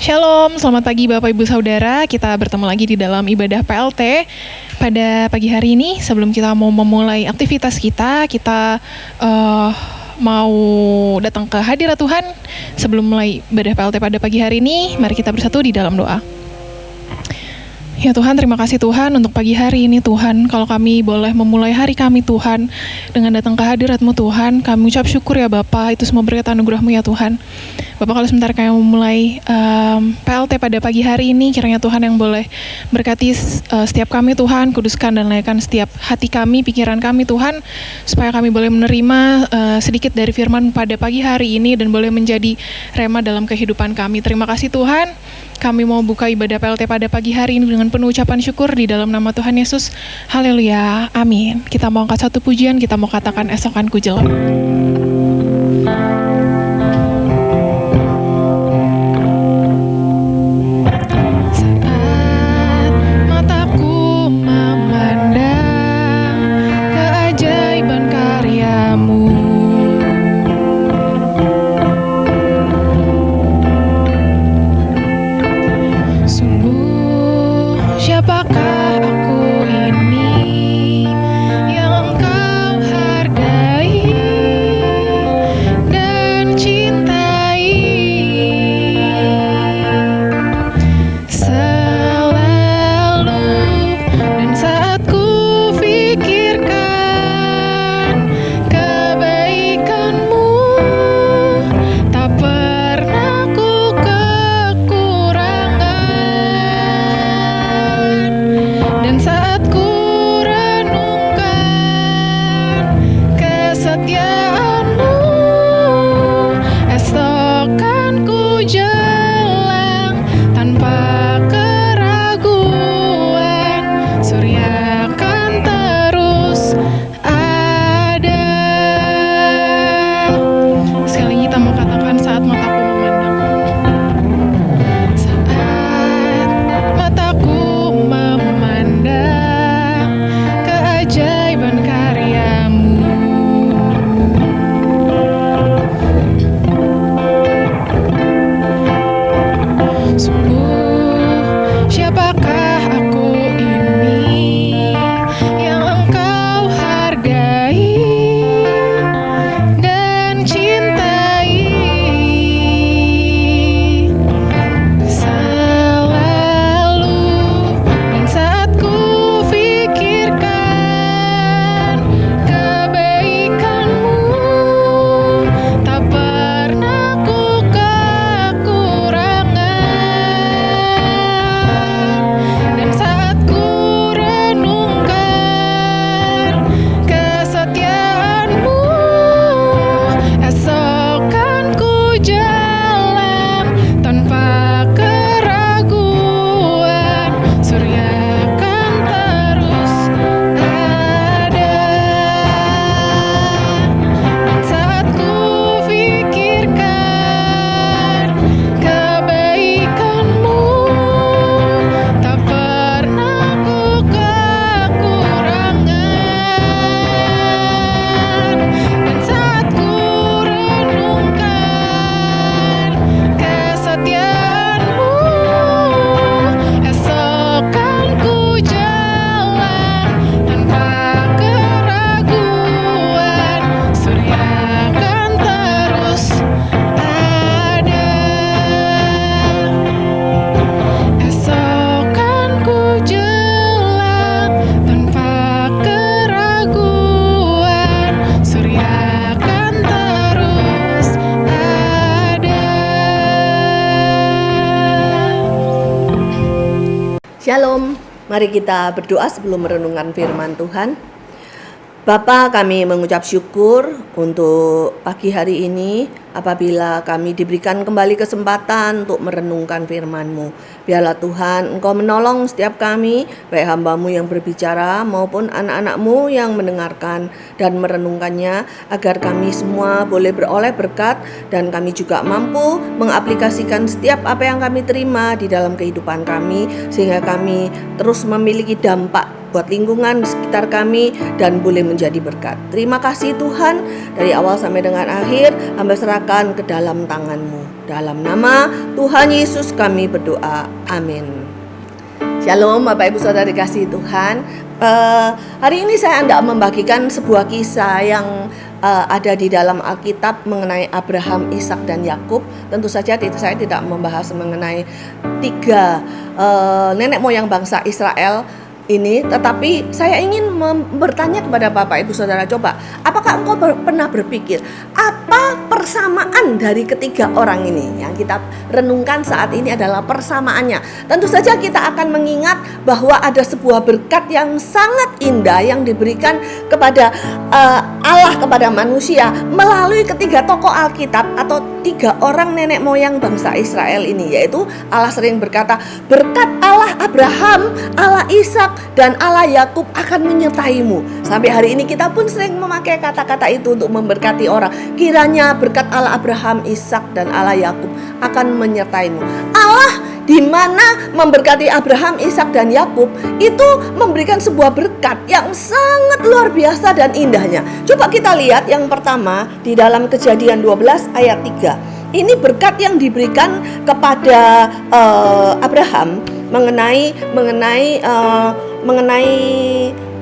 Shalom, selamat pagi Bapak Ibu Saudara. Kita bertemu lagi di dalam ibadah PLT pada pagi hari ini. Sebelum kita mau memulai aktivitas kita mau datang ke hadirat Tuhan. Sebelum mulai ibadah PLT pada pagi hari ini, mari kita bersatu di dalam doa. Ya Tuhan, terima kasih Tuhan untuk pagi hari ini Tuhan. Kalau kami boleh memulai hari kami Tuhan dengan datang ke hadirat-Mu Tuhan, kami ucap syukur ya Bapa, itu semua berkat anugerah-Mu ya Tuhan. Bapak, kalau sebentar kami memulai PLT pada pagi hari ini, kiranya Tuhan yang boleh berkati setiap kami Tuhan, kuduskan dan layakkan setiap hati kami, pikiran kami Tuhan, supaya kami boleh menerima sedikit dari firman pada pagi hari ini dan boleh menjadi rema dalam kehidupan kami. Terima kasih Tuhan. Kami mau buka ibadah PLT pada pagi hari ini dengan penuh ucapan syukur di dalam nama Tuhan Yesus. Haleluya, amin. Kita mau angkat satu pujian, kita mau katakan esokanku jelas. Shalom, mari kita berdoa sebelum merenungkan firman Tuhan. Bapa, kami mengucap syukur untuk pagi hari ini apabila kami diberikan kembali kesempatan untuk merenungkan firman-Mu. Biarlah Tuhan Engkau menolong setiap kami, baik hamba-Mu yang berbicara maupun anak-anak-Mu yang mendengarkan dan merenungkannya, agar kami semua boleh beroleh berkat dan kami juga mampu mengaplikasikan setiap apa yang kami terima di dalam kehidupan kami, sehingga kami terus memiliki dampak buat lingkungan sekitar kami dan boleh menjadi berkat. Terima kasih Tuhan, dari awal sampai dengan akhir hamba serahkan serahkan ke dalam tangan-Mu. Dalam nama Tuhan Yesus kami berdoa. Amin. Shalom Bapak Ibu Saudara dikasihi Tuhan. Hari ini saya hendak membagikan sebuah kisah yang ada di dalam Alkitab mengenai Abraham, Ishak dan Yakub. Tentu saja saya tidak membahas mengenai tiga nenek moyang bangsa Israel ini, tetapi saya ingin bertanya kepada Bapak Ibu Saudara, coba apakah engkau pernah berpikir apa persamaan dari ketiga orang ini? Yang kita renungkan saat ini adalah persamaannya. Tentu saja kita akan mengingat bahwa ada sebuah berkat yang sangat indah yang diberikan kepada Allah kepada manusia melalui ketiga tokoh Alkitab atau tiga orang nenek moyang bangsa Israel ini, yaitu Allah sering berkata, berkat Allah Abraham, Allah Ishak dan Allah Yakub akan menyertaimu. Sampai hari ini kita pun sering memakai kata-kata itu untuk memberkati orang. Kiranya berkat Allah Abraham, Ishak dan Allah Yakub akan menyertaimu. Allah di mana memberkati Abraham, Ishak dan Yakub itu memberikan sebuah berkat yang sangat luar biasa dan indahnya. Coba kita lihat yang pertama di dalam Kejadian 12 ayat 3. Ini berkat yang diberikan kepada Abraham mengenai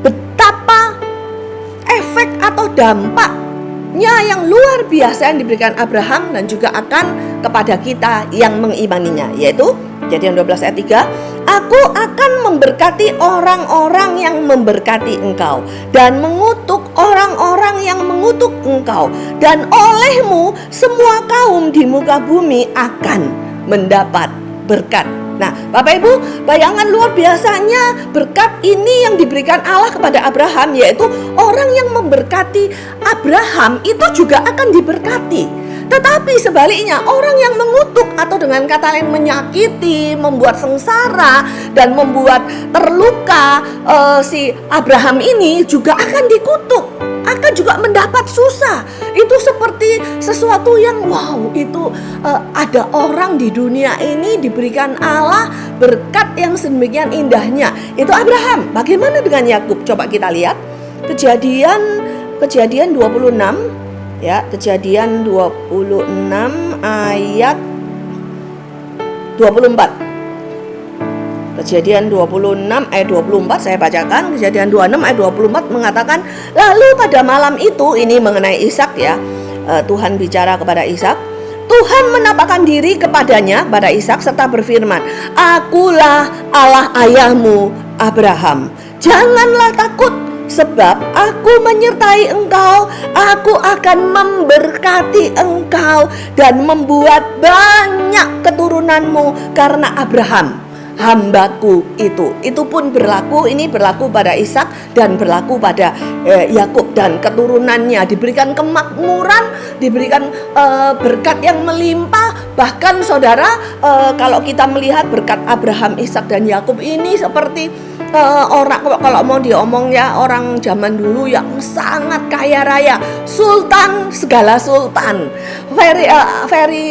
betapa efek atau dampaknya yang luar biasa yang diberikan Abraham dan juga akan kepada kita yang mengimaninya, yaitu Kejadian 12 ayat 3, aku akan memberkati orang-orang yang memberkati engkau dan mengutuk orang-orang yang mengutuk engkau, dan olehmu semua kaum di muka bumi akan mendapat berkat. Nah, Bapak Ibu, bayangan luar biasanya berkat ini yang diberikan Allah kepada Abraham, yaitu orang yang memberkati Abraham itu juga akan diberkati. Tetapi sebaliknya, orang yang mengutuk atau dengan kata lain menyakiti, membuat sengsara dan membuat terluka si Abraham ini juga akan dikutuk, akan juga mendapat susah. Itu seperti sesuatu yang wow, itu ada orang di dunia ini diberikan Allah berkat yang sedemikian indahnya. Itu Abraham. Bagaimana dengan Yakub? Coba kita lihat Kejadian 26 ya, Kejadian 26 ayat 24. Kejadian 26 ayat 24 saya bacakan. Kejadian 26 ayat 24 mengatakan, lalu pada malam itu, ini mengenai Ishak ya, Tuhan bicara kepada Ishak. Tuhan menampakkan diri kepadanya, pada Ishak, serta berfirman, akulah Allah ayahmu Abraham, janganlah takut, sebab aku menyertai engkau, aku akan memberkati engkau dan membuat banyak keturunanmu karena Abraham hambaku itu. Itu pun berlaku, ini berlaku pada Ishak dan berlaku pada Yakub dan keturunannya. Diberikan kemakmuran, diberikan berkat yang melimpah. Bahkan saudara, kalau kita melihat berkat Abraham, Ishak dan Yakub ini seperti orang, kalau mau diomong ya, orang zaman dulu yang sangat kaya raya, sultan, segala sultan, very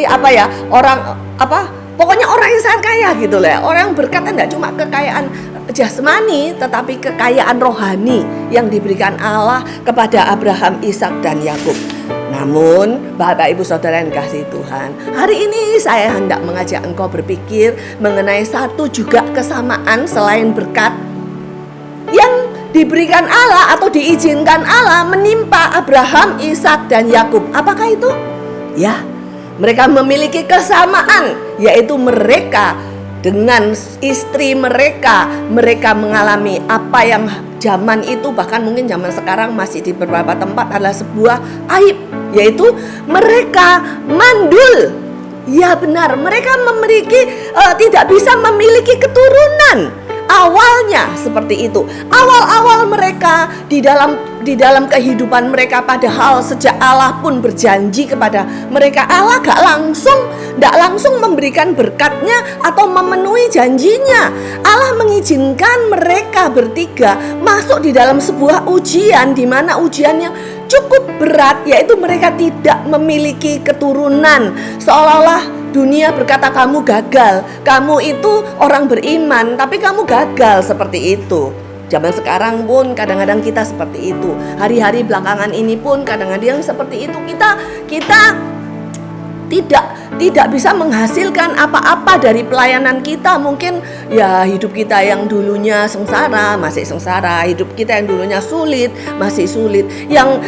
apa ya, orang apa, pokoknya orang yang sangat kaya gitu lah. Orang berkat tidak cuma kekayaan jasmani, tetapi kekayaan rohani yang diberikan Allah kepada Abraham, Ishak dan Yakub. Namun Bapak Ibu Saudara yang kasih Tuhan, hari ini saya hendak mengajak engkau berpikir mengenai satu juga kesamaan selain berkat yang diberikan Allah atau diizinkan Allah menimpa Abraham, Ishak dan Yakub. Apakah itu? Ya, mereka memiliki kesamaan, yaitu mereka dengan istri mereka mengalami apa yang zaman itu, bahkan mungkin zaman sekarang masih di beberapa tempat adalah sebuah aib, yaitu mereka mandul. Ya benar, mereka tidak bisa memiliki keturunan. Awalnya seperti itu. Awal-awal mereka di dalam kehidupan mereka, padahal sejak Allah pun berjanji kepada mereka, Allah gak langsung memberikan berkatnya atau memenuhi janjinya. Allah mengizinkan mereka bertiga masuk di dalam sebuah ujian, di mana ujiannya cukup berat, yaitu mereka tidak memiliki keturunan. Seolah-olah dunia berkata kamu gagal, kamu itu orang beriman tapi kamu gagal, seperti itu. Zaman sekarang pun kadang-kadang kita seperti itu. Hari-hari belakangan ini pun kadang-kadang seperti itu. Kita tidak bisa menghasilkan apa-apa dari pelayanan kita. Mungkin ya hidup kita yang dulunya sengsara masih sengsara, hidup kita yang dulunya sulit masih sulit, yang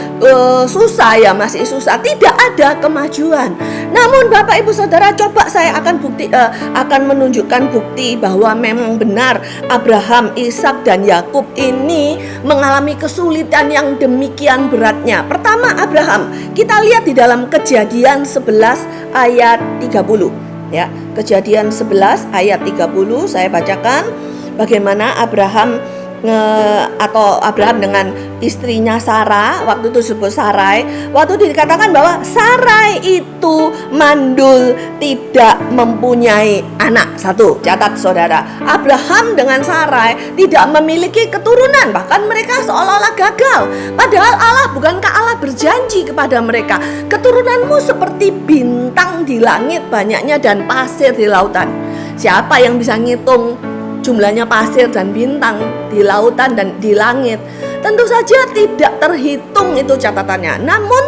susah ya masih susah, tidak ada kemajuan. Namun Bapak Ibu Saudara, coba saya akan menunjukkan bukti bahwa memang benar Abraham, Ishak dan Yakub ini mengalami kesulitan yang demikian beratnya. Pertama, Abraham, kita lihat di dalam Kejadian 11 ayat 30 ya. Kejadian 11 ayat 30 saya bacakan bagaimana Abraham dengan istrinya Sarah, waktu itu disebut Sarai. Waktu itu dikatakan bahwa Sarai itu mandul, tidak mempunyai anak. Satu, catat saudara, Abraham dengan Sarai tidak memiliki keturunan, bahkan mereka seolah-olah gagal. Padahal Allah, bukankah Allah berjanji kepada mereka, keturunanmu seperti bintang di langit banyaknya dan pasir di lautan. Siapa yang bisa ngitung jumlahnya pasir dan bintang di lautan dan di langit? Tentu saja tidak terhitung itu catatannya. Namun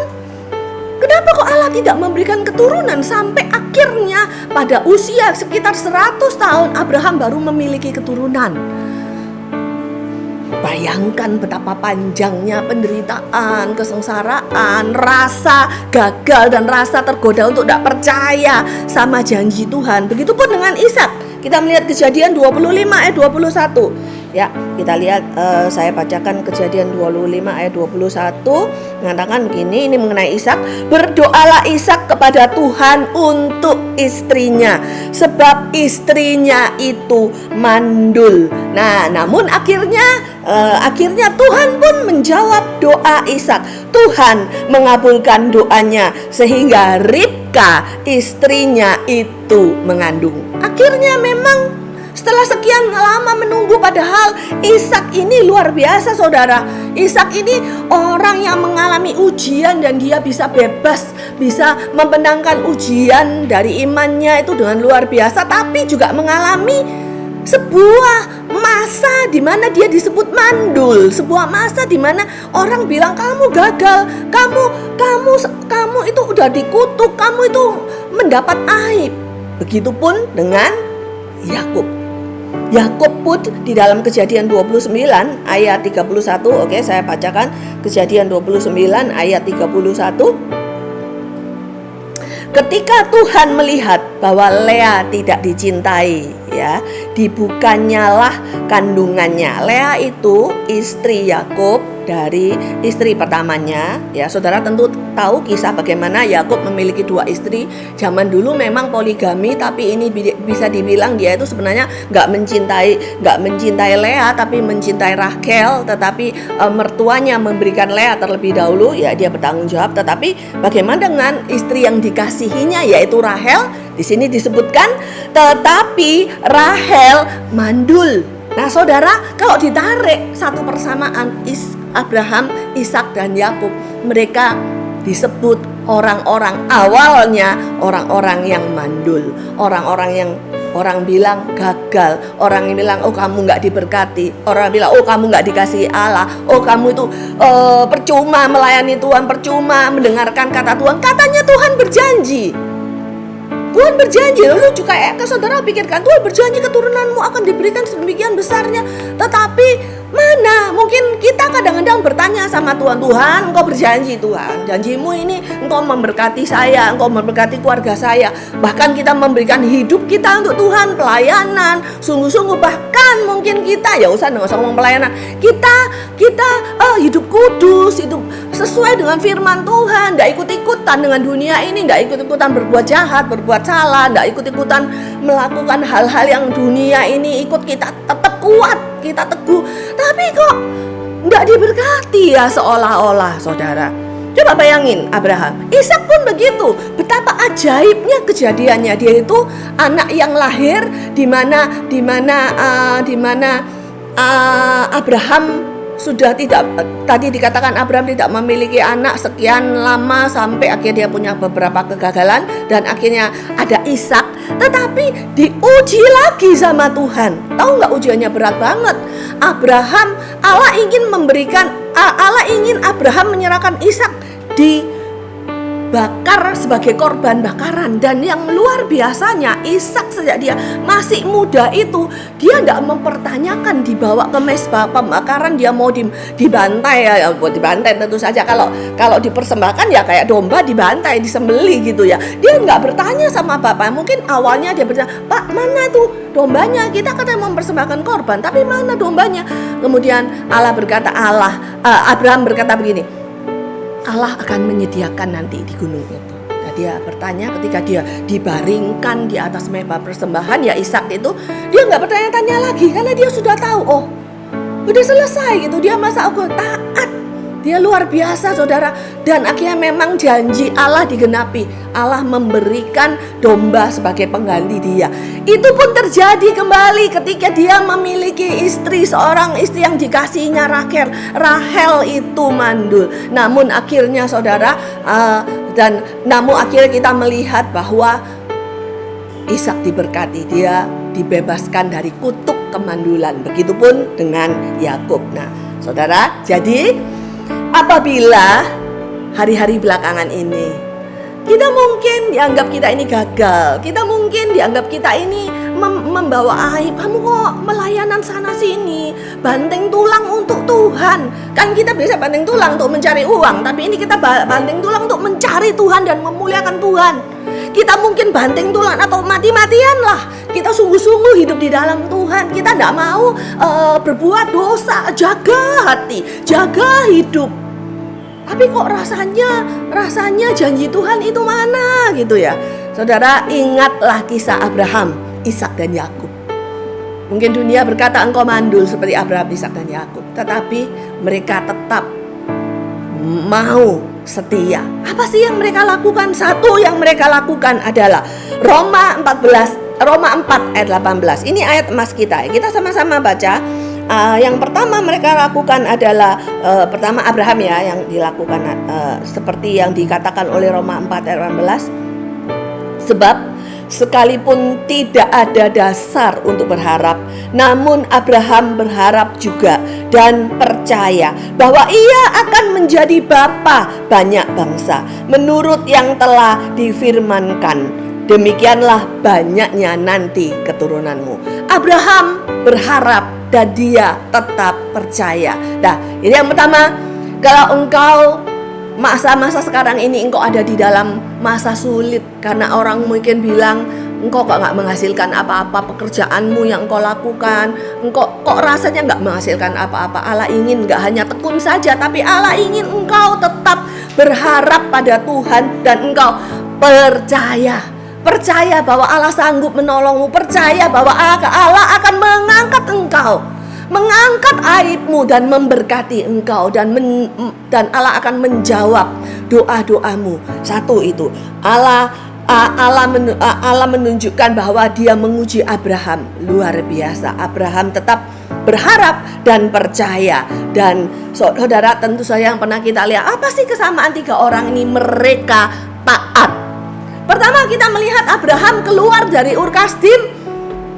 kenapa kok Allah tidak memberikan keturunan sampai akhirnya pada usia sekitar 100 tahun Abraham baru memiliki keturunan? Bayangkan betapa panjangnya penderitaan, kesengsaraan, rasa gagal dan rasa tergoda untuk tidak percaya sama janji Tuhan. Begitupun dengan Ishak. Kita melihat Kejadian 25 ayat 21. Ya, kita lihat saya bacakan Kejadian 25 ayat 21 mengatakan begini, ini mengenai Ishak. Berdoalah Ishak kepada Tuhan untuk istrinya, sebab istrinya itu mandul. Nah, namun akhirnya Tuhan pun menjawab doa Ishak. Tuhan mengabulkan doanya sehingga Ribka istrinya itu mengandung. Akhirnya memang setelah sekian lama menunggu, padahal Ishak ini luar biasa saudara. Ishak ini orang yang mengalami ujian dan dia bisa bebas, bisa memenangkan ujian dari imannya itu dengan luar biasa. Tapi juga mengalami sebuah masa di mana dia disebut mandul, sebuah masa di mana orang bilang kamu gagal, kamu itu udah dikutuk, kamu itu mendapat aib. Begitupun dengan Yakub. Yakub pun di dalam Kejadian 29 ayat 31. Oke, saya bacakan Kejadian 29 ayat 31. Ketika Tuhan melihat bahwa Lea tidak dicintai, ya, dibukanyalah kandungannya. Lea itu istri Yakub dari istri pertamanya, ya. Saudara tentu tahu kisah bagaimana Yakub memiliki dua istri. Zaman dulu memang poligami, tapi ini bisa dibilang dia itu sebenarnya nggak mencintai Lea, tapi mencintai Rachel. Tetapi mertuanya memberikan Lea terlebih dahulu, ya dia bertanggung jawab. Tetapi bagaimana dengan istri yang dikasihinya, yaitu Rachel? Di sini disebutkan, tetapi Rachel mandul. Nah saudara, kalau ditarik satu persamaan Abraham, Ishak dan Yakub, mereka disebut orang-orang awalnya orang-orang yang mandul, orang-orang yang orang bilang gagal, orang yang bilang oh kamu nggak diberkati, orang bilang oh kamu nggak dikasihi Allah, oh kamu itu percuma melayani Tuhan, percuma mendengarkan kata Tuhan. Katanya Tuhan berjanji. Tuhan berjanji, lalu juga saudara pikirkan, Tuhan berjanji keturunanmu akan diberikan sedemikian besarnya. Tetapi mana? Mungkin kita kadang-kadang bertanya sama Tuhan, Tuhan engkau berjanji, Tuhan janjimu ini engkau memberkati saya, engkau memberkati keluarga saya. Bahkan kita memberikan hidup kita untuk Tuhan, pelayanan sungguh-sungguh. Bahkan mungkin kita, ya nggak usah ngomong pelayanan, kita hidup kudus, hidup sesuai dengan firman Tuhan, nggak ikut-ikutan dengan dunia ini, nggak ikut-ikutan berbuat jahat, berbuat salah, nggak ikut-ikutan melakukan hal-hal yang dunia ini. Ikut, kita tetap kuat, kita teguh, tapi kok nggak diberkati ya seolah-olah. Saudara, coba bayangin Abraham, Ishak pun begitu. Betapa ajaibnya kejadiannya. Dia itu anak yang lahir di mana Abraham sudah tidak, tadi dikatakan Abraham tidak memiliki anak sekian lama sampai akhirnya dia punya beberapa kegagalan dan akhirnya ada Ishak. Tetapi diuji lagi sama Tuhan. Tahu nggak ujiannya berat banget? Allah ingin Abraham menyerahkan Ishak di dibakar sebagai korban bakaran. Dan yang luar biasanya, Ishak sejak dia masih muda itu, dia tidak mempertanyakan dibawa ke mezbah pembakaran, dia mau dibantai ya, buat dibantai tentu saja. Kalau dipersembahkan ya kayak domba dibantai, disembelih gitu ya. Dia nggak bertanya sama bapak. Mungkin awalnya dia bertanya, Pak, mana tuh dombanya? Kita katanya mempersembahkan korban, tapi mana dombanya? Kemudian Abraham berkata begini, Allah akan menyediakan nanti di gunung itu. Nah, dia bertanya ketika dia dibaringkan di atas mezbah persembahan ya Ishak itu, dia nggak bertanya-tanya lagi karena dia sudah tahu, oh udah selesai gitu. Dia masa aku taat, dia luar biasa saudara. Dan akhirnya memang janji Allah digenapi. Allah memberikan domba sebagai pengganti dia. Itu pun terjadi kembali ketika dia memiliki seorang istri yang dikasihinya Rahel itu mandul. Namun akhirnya saudara, namun akhirnya kita melihat bahwa Ishak diberkati, dia dibebaskan dari kutuk kemandulan. Begitupun dengan Yakub. Nah saudara, jadi apabila hari-hari belakangan ini kita mungkin dianggap kita ini gagal, kita mungkin dianggap kita ini membawa aib. Kamu kok melayanan sana sini, banting tulang untuk Tuhan. Kan kita biasa banting tulang untuk mencari uang, tapi ini kita banting tulang untuk mencari Tuhan dan memuliakan Tuhan. Kita mungkin banting tulang atau mati-matian lah, kita sungguh-sungguh hidup di dalam Tuhan. Kita tidak mau berbuat dosa, jaga hati, jaga hidup. Tapi kok rasanya janji Tuhan itu mana gitu ya. Saudara, ingatlah kisah Abraham, Ishak dan Yakub. Mungkin dunia berkata engkau mandul seperti Abraham, Ishak dan Yakub, tetapi mereka tetap mau setia. Apa sih yang mereka lakukan? Satu yang mereka lakukan adalah Roma 4 ayat 18. Ini ayat emas kita. Kita sama-sama baca. Yang pertama mereka lakukan adalah pertama Abraham ya, yang dilakukan seperti yang dikatakan oleh Roma 4 ayat 18. Sebab sekalipun tidak ada dasar untuk berharap, namun Abraham berharap juga dan percaya bahwa ia akan menjadi bapa banyak bangsa menurut yang telah difirmankan, demikianlah banyaknya nanti keturunanmu. Abraham berharap dan dia tetap percaya. Nah, ini yang pertama. Kalau engkau masa-masa sekarang ini engkau ada di dalam masa sulit karena orang mungkin bilang engkau kok gak menghasilkan apa-apa, pekerjaanmu yang engkau lakukan, engkau kok rasanya gak menghasilkan apa-apa. Allah ingin gak hanya tekun saja, tapi Allah ingin engkau tetap berharap pada Tuhan dan engkau percaya bahwa Allah sanggup menolongmu, percaya bahwa Allah akan mengangkat engkau, mengangkat aibmu dan memberkati engkau, dan Allah akan menjawab doa-doamu. Satu itu, Allah menunjukkan bahwa dia menguji Abraham luar biasa. Abraham tetap berharap dan percaya. Dan saudara, tentu saja yang pernah kita lihat, apa sih kesamaan tiga orang ini? Mereka taat. Pertama kita melihat Abraham keluar dari Ur Kasdim,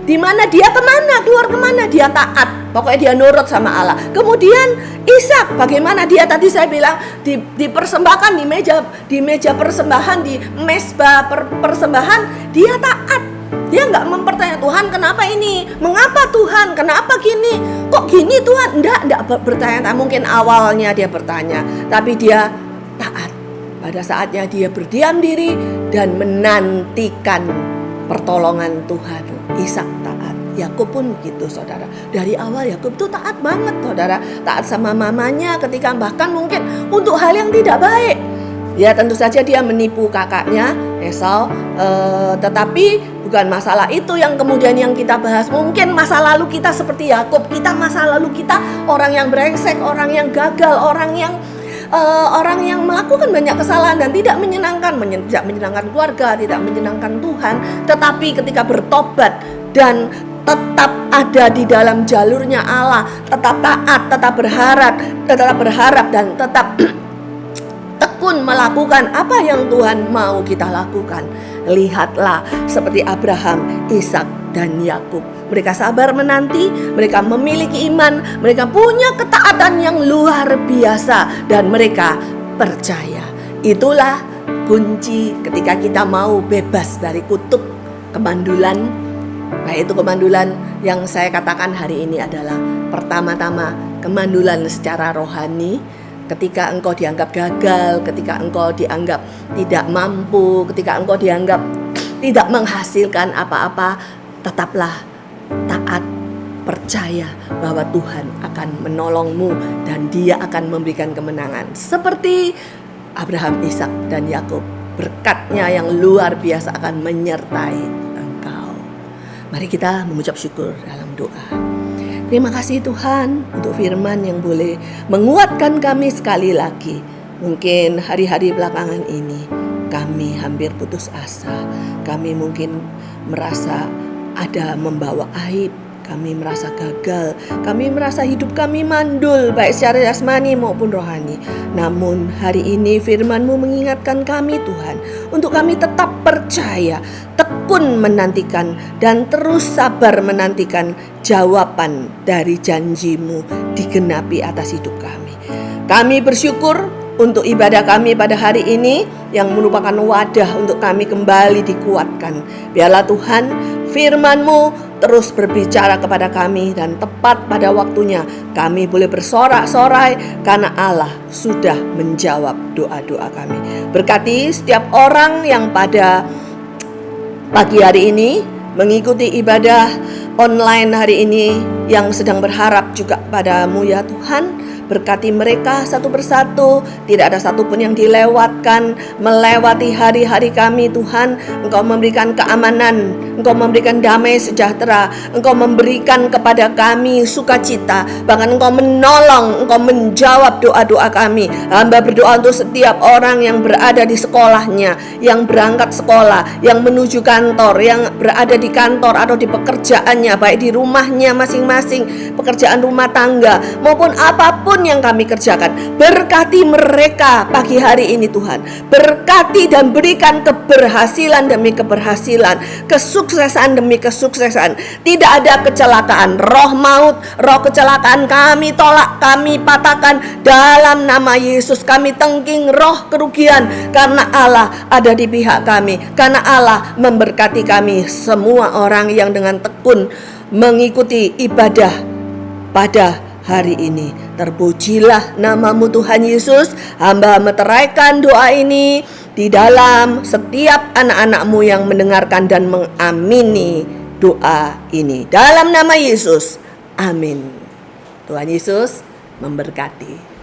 di mana dia keluar kemana? Dia taat. Pokoknya dia nurut sama Allah. Kemudian Ishak, bagaimana dia tadi saya bilang dipersembahkan di meja persembahan, di mezbah persembahan, dia taat. Dia nggak mempertanya, Tuhan kenapa ini? Mengapa Tuhan? Kenapa gini? Kok gini Tuhan? Enggak bertanya. Mungkin awalnya dia bertanya, tapi dia taat. Pada saatnya dia berdiam diri dan menantikan pertolongan Tuhan. Ishak taat. Yakub pun begitu saudara. Dari awal Yakub itu taat banget saudara. Taat sama mamanya ketika bahkan mungkin untuk hal yang tidak baik. Ya tentu saja dia menipu kakaknya Esau. Tetapi bukan masalah itu yang kemudian yang kita bahas. Mungkin masa lalu kita seperti Yakub. Masa lalu kita orang yang brengsek, orang yang gagal, orang yang melakukan banyak kesalahan dan tidak menyenangkan keluarga, tidak menyenangkan Tuhan. Tetapi ketika bertobat dan tetap ada di dalam jalurnya Allah, tetap taat, tetap berharap dan tetap tekun melakukan apa yang Tuhan mau kita lakukan. Lihatlah seperti Abraham, Ishak dan Yakub. Mereka sabar menanti, mereka memiliki iman, mereka punya ketaatan yang luar biasa dan mereka percaya. Itulah kunci ketika kita mau bebas dari kutub kemandulan. Baik itu kemandulan yang saya katakan hari ini adalah pertama-tama kemandulan secara rohani. Ketika engkau dianggap gagal, ketika engkau dianggap tidak mampu, ketika engkau dianggap tidak menghasilkan apa-apa, tetaplah taat, percaya bahwa Tuhan akan menolongmu dan Dia akan memberikan kemenangan. Seperti Abraham, Ishak, dan Yakub, berkat-Nya yang luar biasa akan menyertai engkau. Mari kita mengucap syukur dalam doa. Terima kasih Tuhan untuk firman yang boleh menguatkan kami sekali lagi. Mungkin hari-hari belakangan ini kami hampir putus asa. Kami mungkin merasa ada membawa aib. Kami merasa gagal, kami merasa hidup kami mandul baik secara jasmani maupun rohani. Namun hari ini firman-Mu mengingatkan kami Tuhan, untuk kami tetap percaya, tekun menantikan dan terus sabar menantikan jawaban dari janji-Mu digenapi atas hidup kami. Kami bersyukur untuk ibadah kami pada hari ini yang merupakan wadah untuk kami kembali dikuatkan. Biarlah Tuhan firman-Mu terus berbicara kepada kami dan tepat pada waktunya kami boleh bersorak-sorai karena Allah sudah menjawab doa-doa kami. Berkati setiap orang yang pada pagi hari ini mengikuti ibadah online hari ini, yang sedang berharap juga padamu ya Tuhan. Berkati mereka satu persatu, tidak ada satupun yang dilewatkan melewati hari-hari kami Tuhan. Engkau memberikan keamanan, Engkau memberikan damai sejahtera, Engkau memberikan kepada kami sukacita, bahkan Engkau menolong, Engkau menjawab doa-doa kami. Hamba berdoa untuk setiap orang yang berada di sekolahnya, yang berangkat sekolah, yang menuju kantor, yang berada di kantor atau di pekerjaannya, baik di rumahnya masing-masing, pekerjaan rumah tangga maupun apapun yang kami kerjakan. Berkati mereka pagi hari ini Tuhan. Berkati dan berikan keberhasilan demi keberhasilan, kesuksesan demi kesuksesan. Tidak ada kecelakaan, roh maut, roh kecelakaan kami tolak, kami patahkan dalam nama Yesus. Kami tengking roh kerugian, karena Allah ada di pihak kami, karena Allah memberkati kami semua orang yang dengan tekun mengikuti ibadah pada hari ini. Terpujilah nama-Mu Tuhan Yesus. Hamba meteraikan doa ini di dalam setiap anak-anak-Mu yang mendengarkan dan mengamini doa ini. Dalam nama Yesus, amin. Tuhan Yesus memberkati.